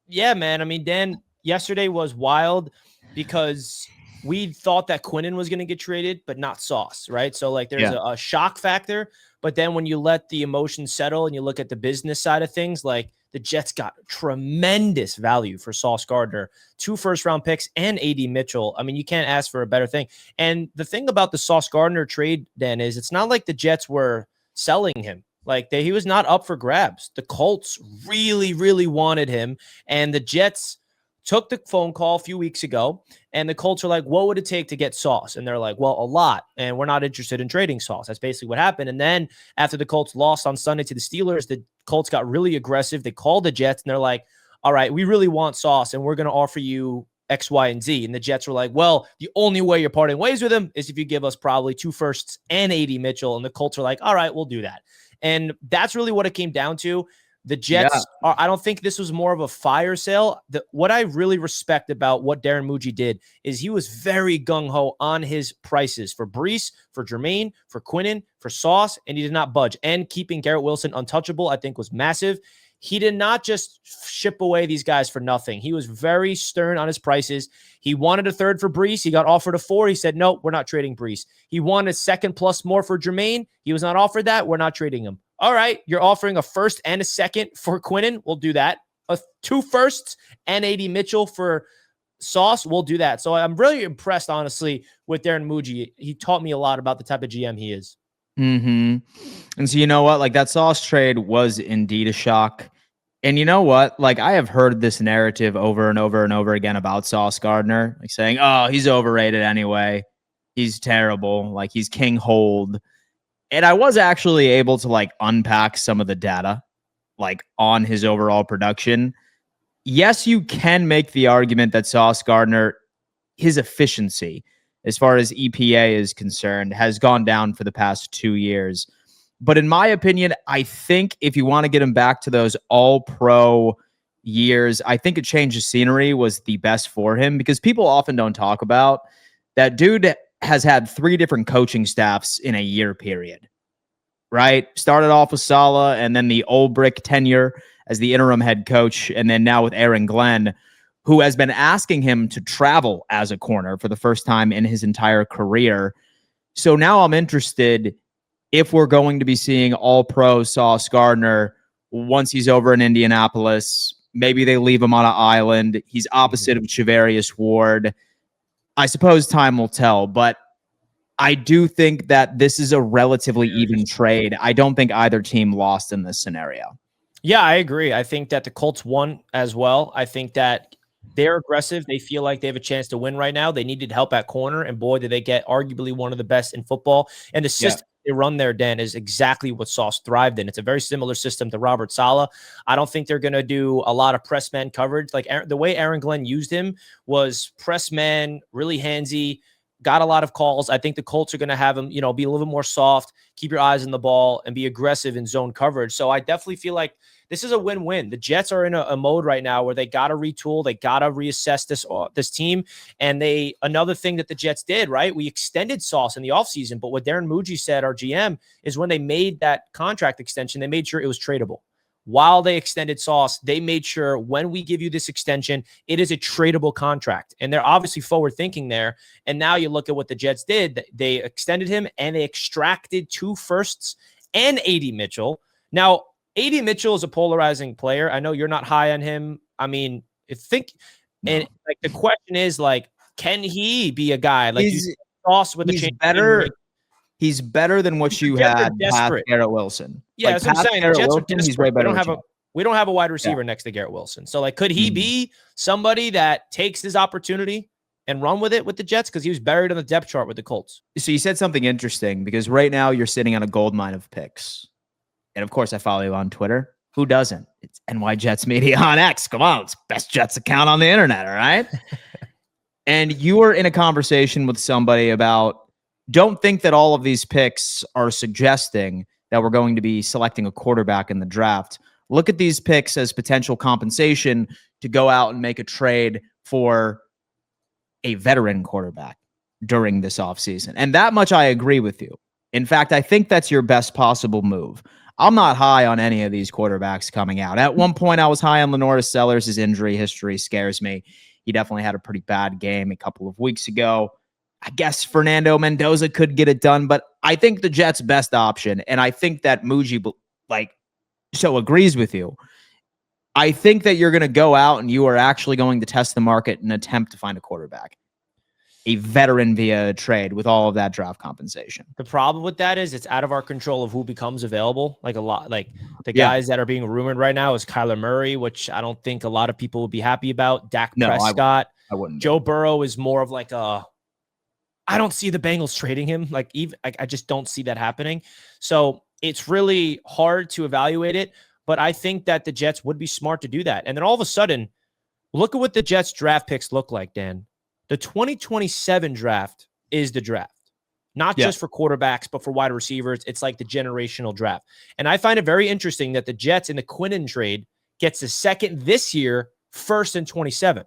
Yeah, man. I mean, Dan, yesterday was wild because we thought that Quinnen was going to get traded, but not Sauce, right? So, like, there's a shock factor. But then when you let the emotions settle and you look at the business side of things, like the Jets got tremendous value for Sauce Gardner, 2 first-round picks and A.D. Mitchell. I mean, you can't ask for a better thing. And the thing about the Sauce Gardner trade, Dan, is it's not like the Jets were selling him. Like he was not up for grabs. The Colts really, really wanted him. And the Jets took the phone call a few weeks ago, and the Colts are like, what would it take to get Sauce? And they're like, well, a lot. And we're not interested in trading Sauce. That's basically what happened. And then after the Colts lost on Sunday to the Steelers, the Colts got really aggressive. They called the Jets, and they're like, all right, we really want Sauce, and we're going to offer you X, Y, and Z. And the Jets were like, well, the only way you're parting ways with him is if you give us probably 2 firsts and A.D. Mitchell. And the Colts are like, all right, we'll do that. And that's really what it came down to. The Jets, I don't think this was more of a fire sale. What I really respect about what Darren Muji did is he was very gung-ho on his prices for Breece, for Jermaine, for Quinnen, for Sauce, and he did not budge. And keeping Garrett Wilson untouchable, I think, was massive. He did not just ship away these guys for nothing. He was very stern on his prices. He wanted a 3rd for Breece. He got offered a 4. He said, no, we're not trading Breece. He wanted a 2nd plus more for Jermaine. He was not offered that. We're not trading him. All right, you're offering a 1st and a 2nd for Quinnen. We'll do that. 2 firsts and A.D. Mitchell for Sauce. We'll do that. So I'm really impressed, honestly, with Darren Muji. He taught me a lot about the type of GM he is. And so, you know what? Like, that Sauce trade was indeed a shock. And you know what? Like, I have heard this narrative over and over and over again about Sauce Gardner, like saying, oh, he's overrated anyway. He's terrible. Like, he's king hold. And I was actually able to like unpack some of the data like on his overall production. Yes, you can make the argument that Sauce Gardner, his efficiency as far as EPA is concerned, has gone down for the past 2 years. But in my opinion, I think if you want to get him back to those all-pro years, I think a change of scenery was the best for him, because people often don't talk about that dude has had 3 different coaching staffs in a year period, right? Started off with Saleh, and then the old brick tenure as the interim head coach, and then now with Aaron Glenn, who has been asking him to travel as a corner for the first time in his entire career. So now I'm interested if we're going to be seeing all-pro Sauce Gardner once he's over in Indianapolis. Maybe they leave him on an island. He's opposite of Charvarius Ward. I suppose time will tell, but I do think that this is a relatively even trade. I don't think either team lost in this scenario. Yeah, I agree. I think that the Colts won as well. I think that they're aggressive. They feel like they have a chance to win right now. They needed help at corner, and boy, did they get arguably one of the best in football. And the system they run there, Dan, is exactly what Sauce thrived in. It's a very similar system to Robert Saleh. I don't think they're going to do a lot of press man coverage. Like the way Aaron Glenn used him was press man, really handsy, got a lot of calls. I think the Colts are going to have him, be a little bit more soft, keep your eyes on the ball, and be aggressive in zone coverage. So I definitely feel like this is a win-win. The Jets are in a mode right now where they got to retool. They got to reassess this team. And another thing that the Jets did, right? We extended Sauce in the offseason, but what Darren Muji said, our GM, is when they made that contract extension, they made sure it was tradable. While they extended Sauce, they made sure when we give you this extension, it is a tradable contract. And they're obviously forward thinking there. And now you look at what the Jets did. They extended him and they extracted 2 firsts and A.D. Mitchell. Now, A.D. Mitchell is a polarizing player. I know you're not high on him. I mean, and like the question is, like, can he be a guy like Sauce with a change? He's better than what you had past Garrett Wilson. Yeah, that's what I'm saying. The Jets are desperate. We don't have a wide receiver next to Garrett Wilson. So, like, could he be somebody that takes his opportunity and run with it with the Jets? Because he was buried on the depth chart with the Colts. So you said something interesting, because right now you're sitting on a gold mine of picks. And, of course, I follow you on Twitter. Who doesn't? It's NY Jets Media on X. Come on. It's best Jets account on the internet, all right? And you were in a conversation with somebody about, don't think that all of these picks are suggesting that we're going to be selecting a quarterback in the draft. Look at these picks as potential compensation to go out and make a trade for a veteran quarterback during this offseason. And that much I agree with you. In fact, I think that's your best possible move. I'm not high on any of these quarterbacks coming out. At one point, I was high on Lenora Sellers. His injury history scares me. He definitely had a pretty bad game a couple of weeks ago. I guess Fernando Mendoza could get it done, but I think the Jets' best option, and I think that Muji so agrees with you. I think that you're going to go out and you are actually going to test the market and attempt to find a quarterback, a veteran via a trade with all of that draft compensation. The problem with that is it's out of our control of who becomes available. Like the guys that are being rumored right now is Kyler Murray, which I don't think a lot of people would be happy about. Dak Prescott. I wouldn't. Joe Burrow is more of like I don't see the Bengals trading him. I just don't see that happening. So it's really hard to evaluate it. But I think that the Jets would be smart to do that. And then all of a sudden, look at what the Jets draft picks look like, Dan. The 2027 draft is the draft, not just for quarterbacks, but for wide receivers. It's like the generational draft. And I find it very interesting that the Jets in the Quinnen trade gets the second this year, first in 27.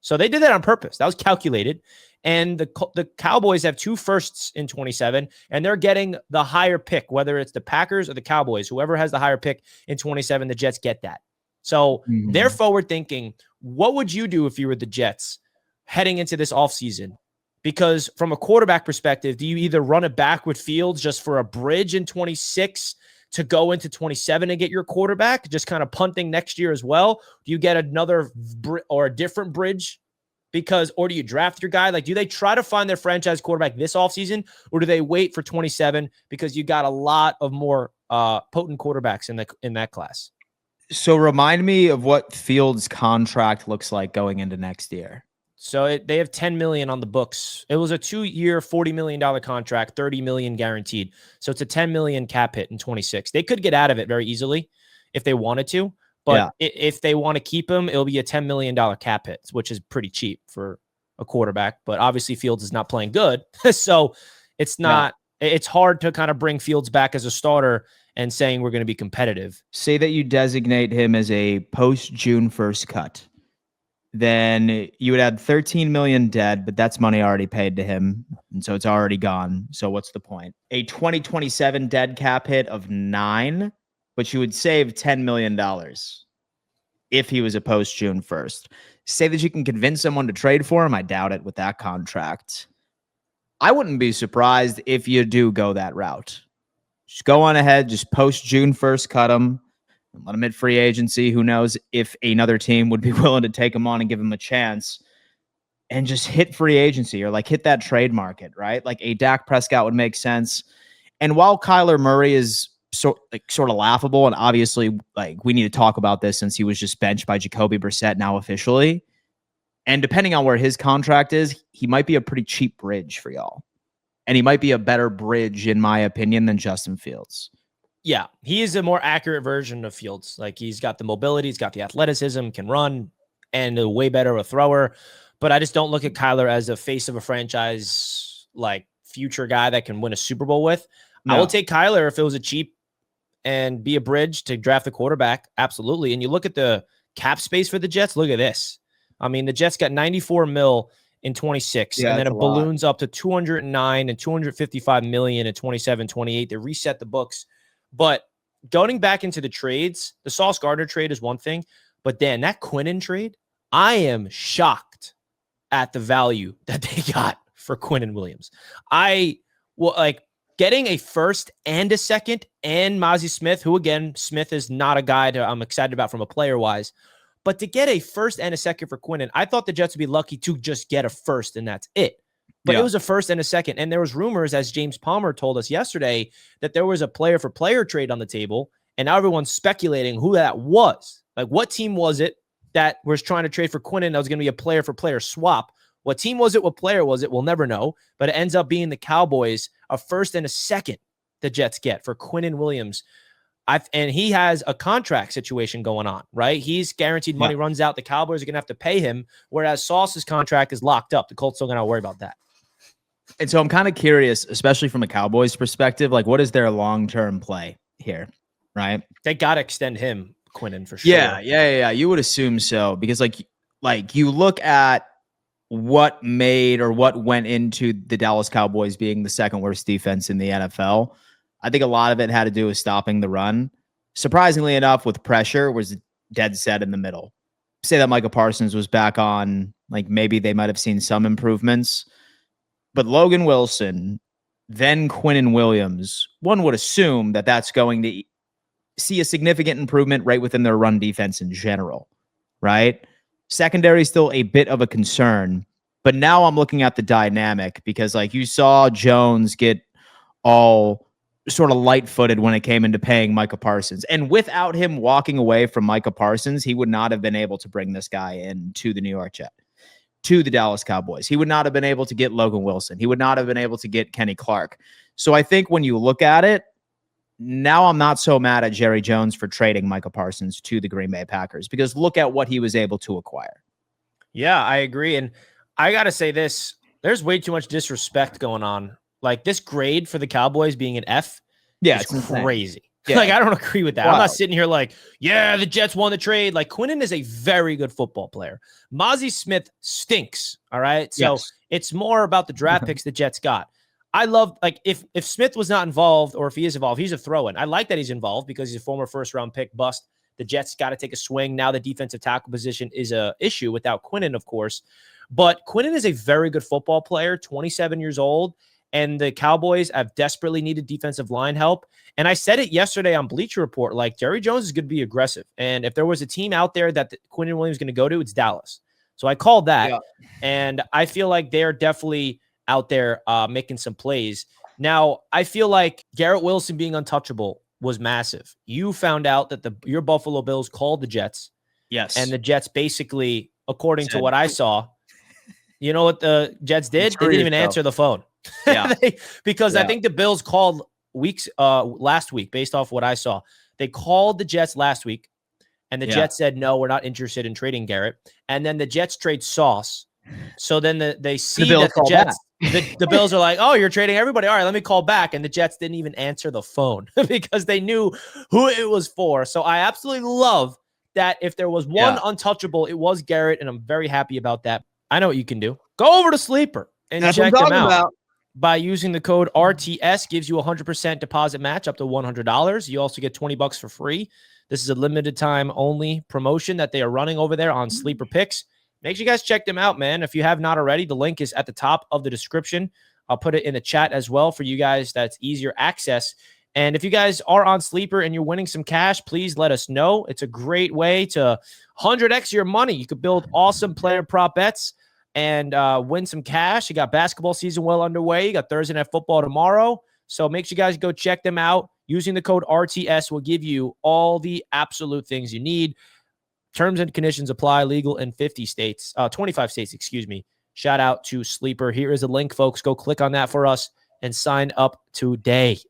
So they did that on purpose. That was calculated. And the Cowboys have 2 firsts in 27, and they're getting the higher pick, whether it's the Packers or the Cowboys. Whoever has the higher pick in 27, the Jets get that. So they're forward thinking. What would you do if you were the Jets heading into this offseason? Because from a quarterback perspective, do you either run it back with Fields just for a bridge in 26 to go into 27 and get your quarterback, just kind of punting next year as well? Do you get another or a different bridge? Or do you draft your guy? Like, do they try to find their franchise quarterback this offseason, or do they wait for 27 because you got a lot of more potent quarterbacks in that class? So remind me of what Fields' contract looks like going into next year. So they have $10 million on the books. It was a 2-year, $40 million contract, $30 million guaranteed. So it's a $10 million cap hit in 26. They could get out of it very easily if they wanted to. But if they want to keep him, it'll be a $10 million cap hit, which is pretty cheap for a quarterback. But obviously Fields is not playing good. So it's not, it's hard to kind of bring Fields back as a starter and saying we're going to be competitive. Say that you designate him as a post-June 1st cut. Then you would add $13 million dead, but that's money already paid to him. And so it's already gone. So what's the point? A 2027 dead cap hit of 9, but you would save $10 million if he was a post-June 1st. Say that you can convince someone to trade for him. I doubt it with that contract. I wouldn't be surprised if you do go that route. Just go on ahead, just post-June 1st, cut him, and let him hit free agency. Who knows if another team would be willing to take him on and give him a chance, and just hit free agency or like hit that trade market, right? Like a Dak Prescott would make sense. And while Kyler Murray is sort of laughable, and obviously like we need to talk about this since he was just benched by Jacoby Brissett now officially, and depending on where his contract is, he might be a pretty cheap bridge for y'all. And he might be a better bridge, in my opinion, than Justin Fields. Yeah, he is a more accurate version of Fields. Like, he's got the mobility, he's got the athleticism, can run, and a way better a thrower. But I just don't look at Kyler as a face of a franchise, like future guy that can win a Super Bowl with. No. I will take Kyler if it was a cheap and be a bridge to draft the quarterback. Absolutely. And you look at the cap space for the Jets. Look at this. I mean, the Jets got $94 million in 26, and then it balloons up to 209 and 255 million in 27, 28. They reset the books. But going back into the trades, the Sauce Gardner trade is one thing, but then that Quinnen trade, I am shocked at the value that they got for Quinnen Williams. Getting a first and a second and Mozzie Smith, who again, Smith is not a guy that I'm excited about from a player wise. But to get a first and a second for Quinnen, I thought the Jets would be lucky to just get a first and that's it. But it was a first and a second. And there was rumors, as James Palmer told us yesterday, that there was a player for player trade on the table. And now everyone's speculating who that was. Like, what team was it that was trying to trade for Quinnen that was going to be a player for player swap? What team was it? What player was it? We'll never know. But it ends up being the Cowboys, a first and a second the Jets get for Quinnen Williams. And he has a contract situation going on, right? He's guaranteed money runs out. The Cowboys are going to have to pay him, whereas Sauce's contract is locked up. The Colts still going to worry about that. And so I'm kind of curious, especially from a Cowboys perspective, like what is their long-term play here, right? They got to extend him, Quinnen, for sure. Yeah. You would assume so, because like you look at what made or what went into the Dallas Cowboys being the second worst defense in the NFL. I think a lot of it had to do with stopping the run. Surprisingly enough, with pressure, was dead set in the middle. Say that Micah Parsons was back on, like maybe they might have seen some improvements. But Logan Wilson, then Quinnen Williams, one would assume that that's going to see a significant improvement right within their run defense in general, right? Secondary is still a bit of a concern, but now I'm looking at the dynamic because like you saw Jones get all sort of light-footed when it came into paying Micah Parsons. And without him walking away from Micah Parsons, he would not have been able to bring this guy in to the New York Jets, to the Dallas Cowboys. He would not have been able to get Logan Wilson. He would not have been able to get Kenny Clark. So I think when you look at it, now I'm not so mad at Jerry Jones for trading Micah Parsons to the Green Bay Packers because look at what he was able to acquire. Yeah, I agree. And I got to say this, there's way too much disrespect going on. Like this grade for the Cowboys being an F. Yeah, it's crazy. Yeah. Like, I don't agree with that. Wow. I'm not sitting here like, yeah, the Jets won the trade. Like Quinnen is a very good football player. Mozzie Smith stinks. All right. So it's more about the draft picks the Jets got. I love, like, if Smith was not involved or if he is involved, he's a throw-in. I like that he's involved because he's a former first-round pick bust. The Jets got to take a swing. Now the defensive tackle position is a issue without Quinnen, of course. But Quinnen is a very good football player, 27 years old, and the Cowboys have desperately needed defensive line help. And I said it yesterday on Bleacher Report, like, Jerry Jones is going to be aggressive. And if there was a team out there that Quinnen Williams is going to go to, it's Dallas. So I called that. Yeah. And I feel like they're definitely out there making some plays. Now, I feel like Garrett Wilson being untouchable was massive. You found out that your Buffalo Bills called the Jets. Yes. And the Jets basically, according to what I saw, you know what the Jets did? They didn't even answer the phone. Yeah. Because I think the Bills called last week based off what I saw. They called the Jets last week, and the Jets said, no, we're not interested in trading Garrett. And then the Jets trade Sauce. So then they see that the Jets, the Bills are like, oh, you're trading everybody. All right, let me call back. And the Jets didn't even answer the phone because they knew who it was for. So I absolutely love that if there was one untouchable, it was Garrett, and I'm very happy about that. I know what you can do. Go over to Sleeper and check them out. By using the code RTS, gives you a 100% deposit match up to $100. You also get $20 for free. This is a limited time only promotion that they are running over there on Sleeper Picks. Make sure you guys check them out, man. If you have not already, the link is at the top of the description. I'll put it in the chat as well for you guys. That's easier access. And if you guys are on Sleeper and you're winning some cash, please let us know. It's a great way to 100x your money. You could build awesome player prop bets and win some cash. You got basketball season well underway. You got Thursday Night Football tomorrow. So make sure you guys go check them out. Using the code RTS will give you all the absolute things you need. Terms and conditions apply. Legal in 25 states, excuse me. Shout out to Sleeper. Here is a link, folks. Go click on that for us and sign up today.